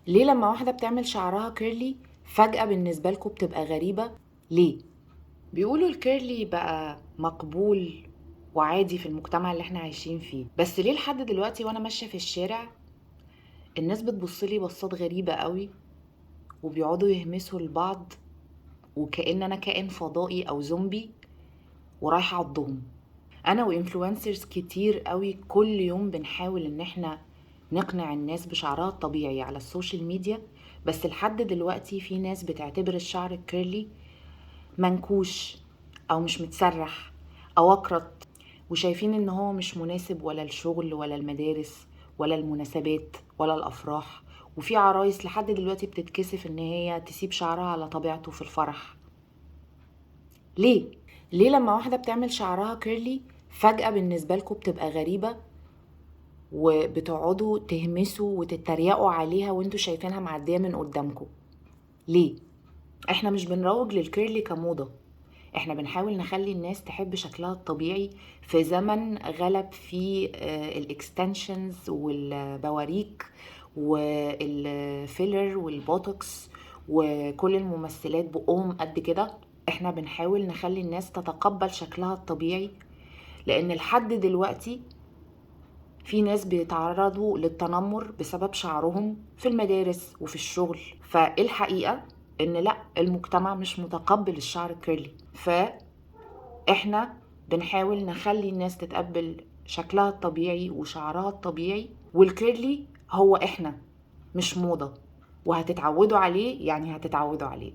ليه لما واحدة بتعمل شعرها كيرلي فجأة بالنسبة لكم بتبقى غريبة؟ ليه؟ بيقولوا الكيرلي بقى مقبول وعادي في المجتمع اللي احنا عايشين فيه، بس ليه لحد دلوقتي وانا ماشية في الشارع الناس بتبصلي بصات غريبة قوي وبيقعدوا يهمسوا لبعض وكأن انا كائن فضائي او زومبي ورايحة اعضهم. انا وانفلونسرز كتير قوي كل يوم بنحاول ان احنا نقنع الناس بشعرها الطبيعي على السوشيال ميديا، بس لحد دلوقتي في ناس بتعتبر الشعر الكيرلي منكوش او مش متسرح او اكرت، وشايفين ان هو مش مناسب ولا الشغل ولا المدارس ولا المناسبات ولا الافراح. وفي عرايس لحد دلوقتي بتتكسف ان هي تسيب شعرها على طبيعته في الفرح. ليه؟ ليه لما واحدة بتعمل شعرها كيرلي فجأة بالنسبة لكم بتبقى غريبة وبتقعدوا تهمسوا وتتريقوا عليها وانتوا شايفينها معدية من قدامكم؟ ليه؟ احنا مش بنروج للكيرلي كموضة، احنا بنحاول نخلي الناس تحب شكلها الطبيعي في زمن غلب فيه الاكستنشنز والبواريك والفيلر والبوتوكس وكل الممثلات بقهم قد كده. احنا بنحاول نخلي الناس تتقبل شكلها الطبيعي، لان لحد دلوقتي في ناس بيتعرضوا للتنمر بسبب شعرهم في المدارس وفي الشغل. فالحقيقة ان لا، المجتمع مش متقبل الشعر الكيرلي، فاحنا بنحاول نخلي الناس تتقبل شكلها الطبيعي وشعرها الطبيعي، والكيرلي هو احنا، مش موضة، وهتتعودوا عليه، يعني هتتعودوا عليه.